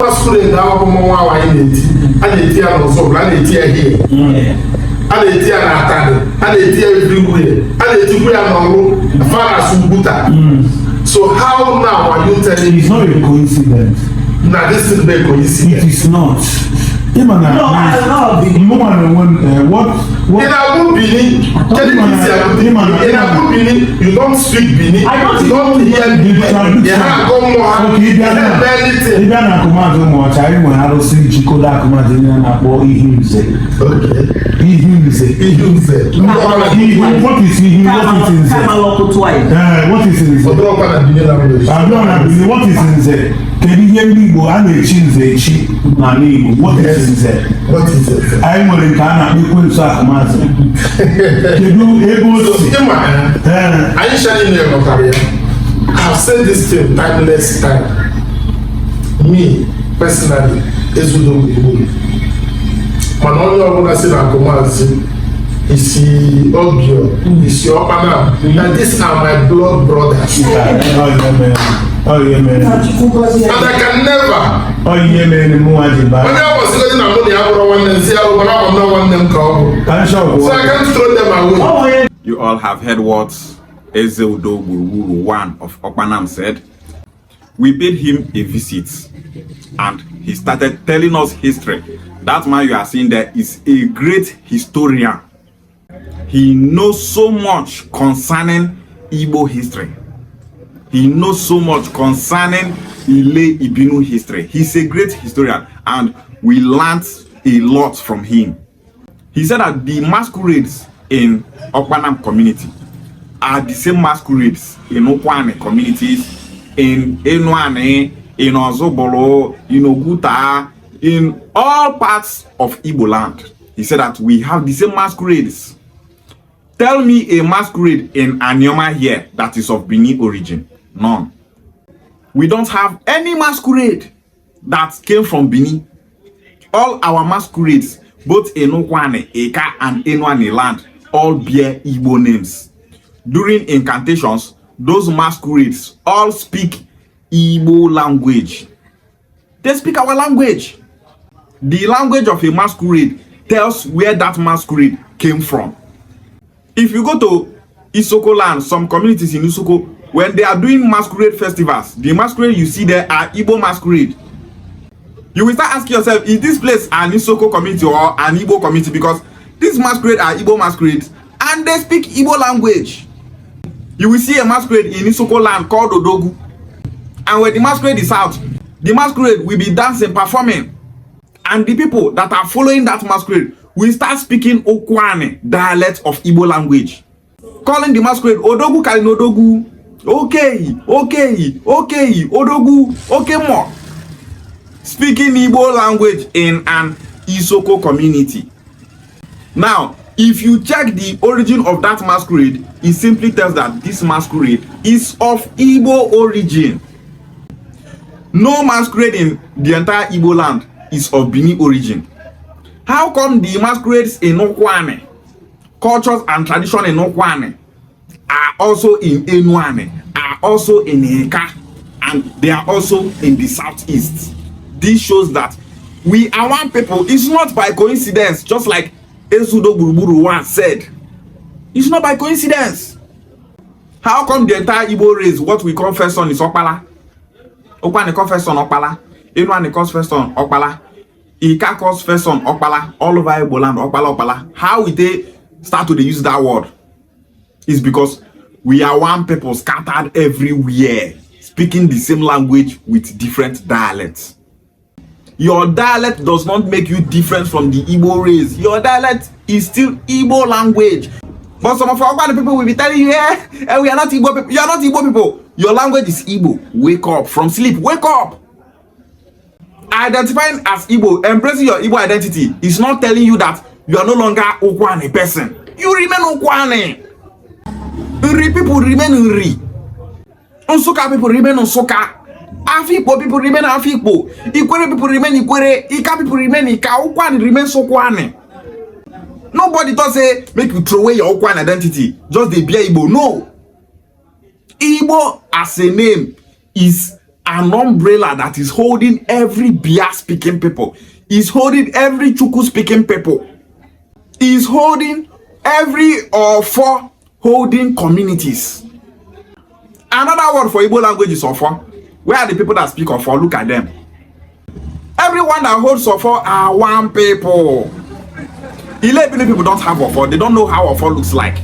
masquerade now more I need. I need to also plan it here. I need to attend. I need to everywhere. I need to wear no far as Subuta. So how now are you telling me? It's not a coincidence. Now this is a coincidence. It is not. No, I love the woman. What? In Abu Bini, in Abu Bini, you don't speak Bini. I don't you don't hear Bini. You have go more. Okay, you don't command more. I don't know how to sing Chikoda command in an apple. He say. Okay. He say. What is he? What is it? What is it? Can you hear me? I'm a chin. What is it? What is it? I'm going to Ghana. You able to I shall in your career. I've said this thing timeless time. Me, personally, Ezeudo Igbo. Manolo Obuna said Akomazi, is he Ogio, is your Okpanam. And these are my blood brothers. Oh yeah, man. And I can never. Oh yeah, man. When I was sitting on the other one and say, oh, but I don't want them come. So I can't throw them away. You all have heard what Ezeudo gburugburu 1 of Okpanam said. We paid him a visit and he started telling us history. That man you are seeing there is a great historian. He knows so much concerning Igbo history. He knows so much concerning Ile Ibinu history. He's a great historian and we learned a lot from him. He said that the masquerades in Okpanam community are the same masquerades in Okwane communities, in Enwane, in Ozobolo, in Oguta, in all parts of Igbo land. He said that we have the same masquerades. Tell me a masquerade in Anioma here that is of Benin origin. None. We don't have any masquerade that came from Benin. All our masquerades, both in Okwane, Eka, and Enwane land, all bear Igbo names. During incantations, those masquerades all speak Igbo language. They speak our language. The language of a masquerade tells where that masquerade came from. If you go to Isoko land, some communities in Isoko, when they are doing masquerade festivals, the masquerade you see there are Igbo masquerade. You will start asking yourself, is this place an Isoko community or an Igbo community? Because these masquerade are Igbo masquerades and they speak Igbo language. You will see a masquerade in Isoko land called Odogu. And when the masquerade is out, the masquerade will be dancing, performing. And the people that are following that masquerade will start speaking Okwane, dialect of Igbo language. Calling the masquerade Odogu Kalin Odogu. Okay, Odogu, okay more. Speaking Igbo language in an Isoko community. Now, if you check the origin of that masquerade, it simply tells that this masquerade is of Igbo origin. No masquerade in the entire Igbo land is of Benin origin. How come the masquerades in Okwane, cultures and tradition in Okwane, are also in Enwane, are also in Eka, and they are also in the southeast? This shows that we are one people. It's not by coincidence, just like Ezeudo gburugburu 1 said. It's not by coincidence. How come the entire Igbo race, what we call first son, is Okpala? Okwane calls first son Okpala. Enwane calls first son Okpala. Ika calls first son Okpala. All over Igbo land, Okpala, Okpala. How will they start to use that word? It's because we are one people scattered everywhere, speaking the same language with different dialects. Your dialect does not make you different from the Igbo race. Your dialect is still Igbo language. But some of our Okpala people will be telling you, we are not Igbo people. You are not Igbo people. Your language is Igbo. Wake up from sleep. Wake up. Identifying as Igbo, embracing your Igbo identity is not telling you that you are no longer Okwane person. You remain Okwane. Nri people remain Nri. Nsukka people remain Nsukka. Afikpo people remain Afikpo. Ikwere people remain Ikwere. Ika people remain Ika. Okwane remains Okwane. Nobody does say make you throw away your Okwane identity. Just the bear Igbo. No. Igbo as a name is an umbrella that is holding every Bia speaking people, is holding every Chuku speaking people, is holding every Ofo holding communities. Another word for Igbo language is Ofo. Where are the people that speak Ofo? Look at them. Everyone that holds Ofo are one people. 11 people don't have Ofo. They don't know how Ofo looks like.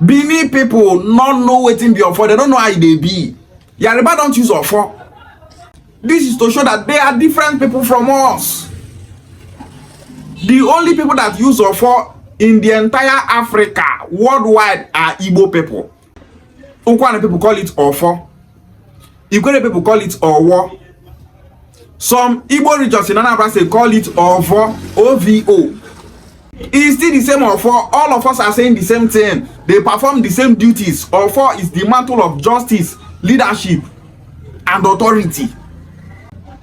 Bini people not know wetin be Ofo. They don't know how they be. Yoruba don't use Ofo. This is to show that they are different people from us. The only people that use Ofo in the entire Africa worldwide are Igbo people. Ukwana people call it Ofo. Igbo people call it Owo. Some Igbo regions in Anambra State call it Ovo, OVO. It's still the same Ofo. All of us are saying the same thing. They perform the same duties. Ofo is the mantle of justice, leadership, and authority.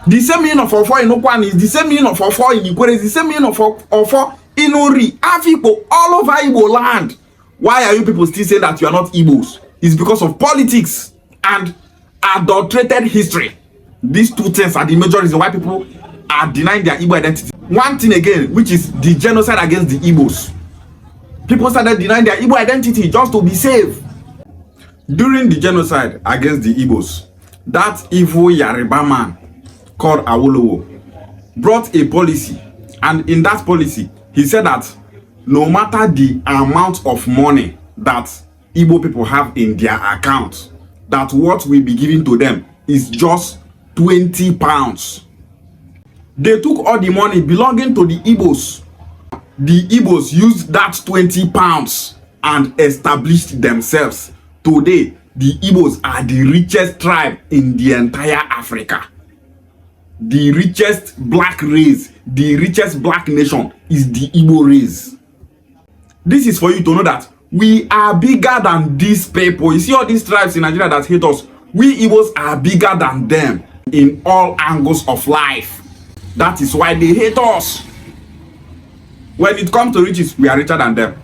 The same meaning of Ofo in Okpanam is the same meaning of Ofo in Igbo, is the same meaning of Ofo in Ori, Afikpo, all over Igbo land. Why are you people still saying that you are not Igbos? It's because of politics and adulterated history. These two things are the major reason why people are denying their Igbo identity. One thing again, which is the genocide against the Igbos. People started denying their Igbo identity just to be safe. During the genocide against the Igbos, that evil Yoruba man called Awolowo brought a policy, and in that policy, he said that no matter the amount of money that Igbo people have in their account, that what will be given to them is just 20 pounds. They took all the money belonging to the Igbos. The Igbos used that 20 pounds and established themselves. Today, the Igbos are the richest tribe in the entire Africa. The richest black race, the richest black nation is the Igbo race. This is for you to know that we are bigger than these people. You see all these tribes in Nigeria that hate us. We Igbos are bigger than them in all angles of life. That is why they hate us. When it comes to riches, we are richer than them.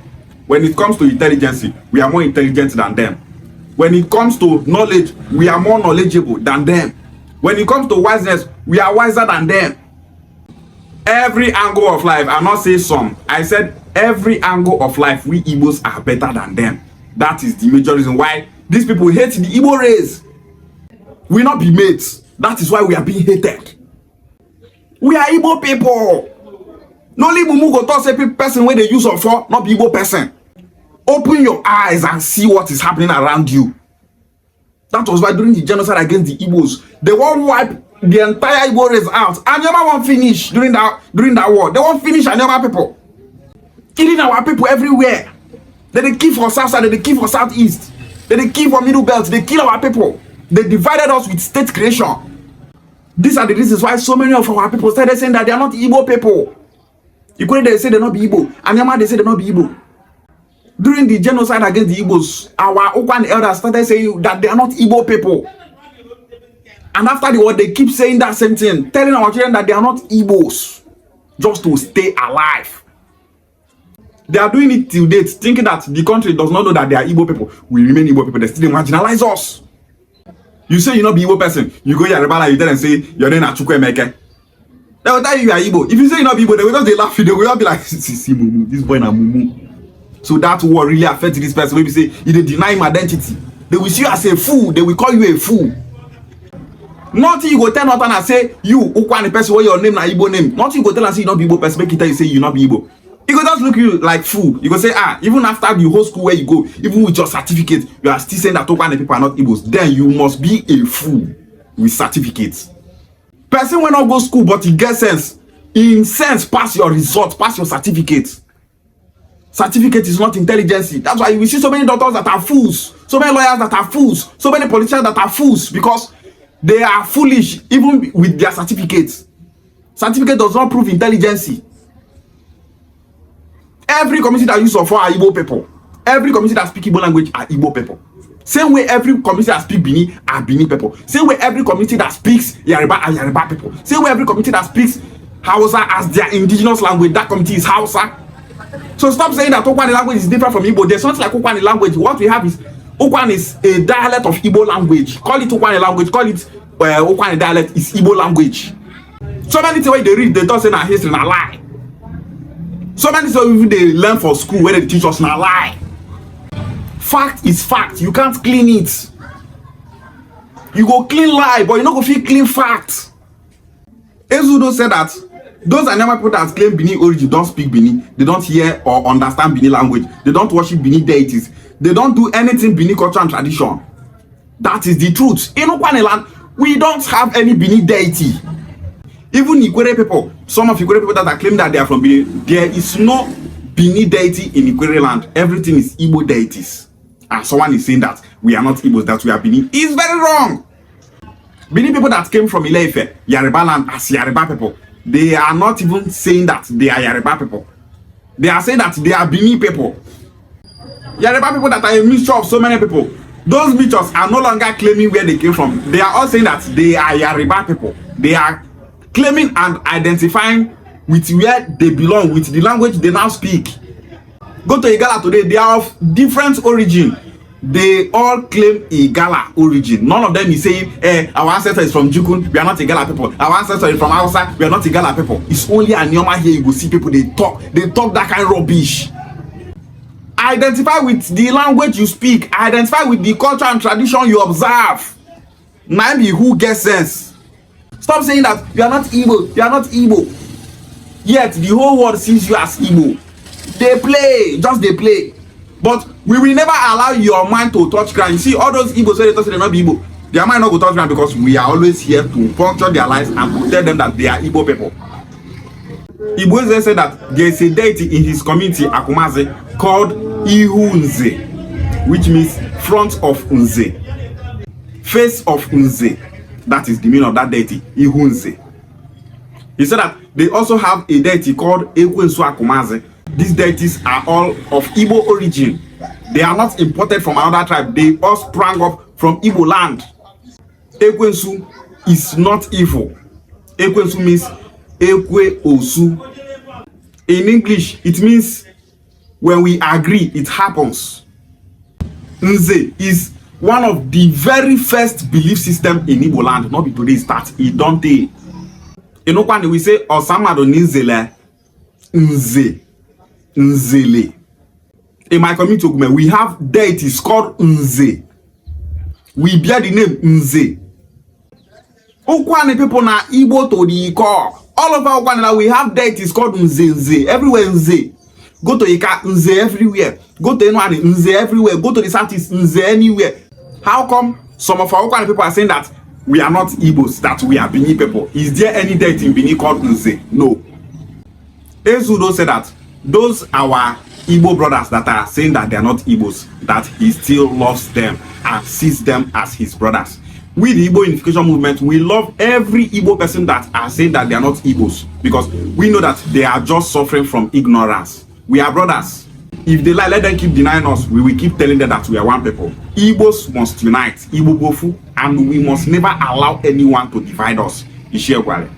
When it comes to intelligence, we are more intelligent than them. When it comes to knowledge, we are more knowledgeable than them. When it comes to wiseness, we are wiser than them. Every angle of life, I'm not saying some, I said every angle of life, we Igbos are better than them. That is the major reason why these people hate the Igbo race. We not be mates. That is why we are being hated. We are Igbo people. No only mumu go talk say person when they use Ofo, not be Igbo person. Open your eyes and see what is happening around you. That was why during the genocide against the Igbos, they won't wipe the entire Igbo race out. Anioma won't finish during that war. They won't finish Anioma people. Killing our people everywhere. They kill for South Side, they kill for Southeast. They kill for Middle Belt, they kill our people. They divided us with state creation. These are the reasons why so many of our people started saying that they are not Igbo people. Equally, they say they're not be Igbo. Anioma, they say they're not be Igbo. During the genocide against the Igbos, our Okpan elders started saying that they are not Igbo people. And after the war, they keep saying that same thing, telling our children that they are not Igbos, just to stay alive. They are doing it till date, thinking that the country does not know that they are Igbo people. We remain Igbo people. They still marginalize us. You say you not be Igbo person, you go Yoruba, you tell them say your name is Chukwemeke. They will tell you you are Igbo. If you say you not be Igbo, they will just laugh. They will not be like, see mumu, this boy na mumu. So that war really affects this person. Maybe say if they deny him identity, they will see you as a fool. They will call you a fool. Nothing you go tell Northern and say you Ukwan person where your name na Igbo name. Nothing you go tell and say you not be Igbo person. Make it tell you say you not be Igbo. He go just look you like fool. You go say even after the whole school where you go, even with your certificate, you are still saying that Ukwan people are not Igbos. Then you must be a fool with certificates. Person when not go school but he get sense. In sense, pass your result, pass your certificate. Certificate is not intelligence. That's why we see so many doctors that are fools, so many lawyers that are fools, so many politicians that are fools because they are foolish even with their certificates. Certificate does not prove intelligence. Every community that use Ofo are Igbo people. Every community that speak Igbo language are Igbo people. Same way every community that speak Bini are Bini people. Same way every community that speaks Yoruba are Yoruba people. Same way every community that speaks Hausa as their indigenous language, that community is Hausa. So stop saying that Okpan language is different from Igbo. There's something like Okpan language. What we have is Okpan is a dialect of Igbo language. Call it Okpan language. Call it Okpanam dialect is Igbo language. So many things when they read, they don't say na history na lie. So many things they learn for school where they teach us na lie. Fact is fact. You can't clean it. You go clean lie, but you no go fit clean fact. Ezeudo said that those Anioma people that claim Benin origin don't speak Benin. They don't hear or understand Benin language. They don't worship Benin deities. They don't do anything Benin culture and tradition. That is the truth. In Okpanam land, we don't have any Benin deity. Even Ikwere people, some of Ikwere people that are claiming that they are from Benin, there is no Benin deity in Ikwere land. Everything is Igbo deities. And someone is saying that we are not Igbos, that we are Benin. It's very wrong. Benin people that came from Ile-Ife, Yoruba land, as Yoruba people, they are not even saying that they are Yoruba people. They are saying that they are Benin people. Yoruba people that are a mixture of so many people. Those mixtures are no longer claiming where they came from. They are all saying that they are Yoruba people. They are claiming and identifying with where they belong, with the language they now speak. Go to Igala today, they are of different origin. They all claim Igala origin. None of them is saying, our ancestor is from Jukun, we are not Igala people. Our ancestor is from Hausa, we are not Igala people. It's only Anioma here you go see people, they talk that kind of rubbish. Identify with the language you speak. Identify with the culture and tradition you observe. Now be who gets sense. Stop saying that you are not Igbo, you are not Igbo. Yet the whole world sees you as Igbo. They play, just they play. But we will never allow your mind to touch ground. You see, all those Igbos say they touch, they not be Igbo. Their mind not go touch ground because we are always here to puncture their lives and to tell them that they are Igbo people. Igbo said that there is a deity in his community, Akumaze, called Ihunze, which means front of Unze, face of Unze. That is the meaning of that deity, Ihunze. He said that they also have a deity called Ekwensu Akumaze. These deities are all of Igbo origin. They are not imported from another tribe. They all sprang up from Igbo land. Ekwensu is not evil. Ekwensu means Ekwe Osu. In English, it means when we agree, it happens. Nze is one of the very first belief system in Igbo land. Not be today start. It don't take. In Okpanam we say Osamado Nzele Nze. Nzele. In my community, we have deities called Nze. We bear the name Nze. Okpanam people na Igbo to the core. All over Okpanam we have deities called Nze. Nze. Everywhere Nze. Go to Ika, Nze everywhere. Go to Enwani, Nze everywhere. Go to the southeast, Nze anywhere. How come some of our Okpanam people are saying that we are not Igbos, that we are Benin people? Is there any deity in Benin called Nze? No. Ezeudo said that those our Igbo brothers that are saying that they are not Igbos, that he still loves them and sees them as his brothers. We, the Igbo unification movement, we love every Igbo person that are saying that they are not Igbos, because we know that they are just suffering from ignorance. We are brothers. If they lie, let them keep denying us. We will keep telling them that we are one people. Igbos must unite, Igbo Bofu, and we must never allow anyone to divide us. Ishiegwale.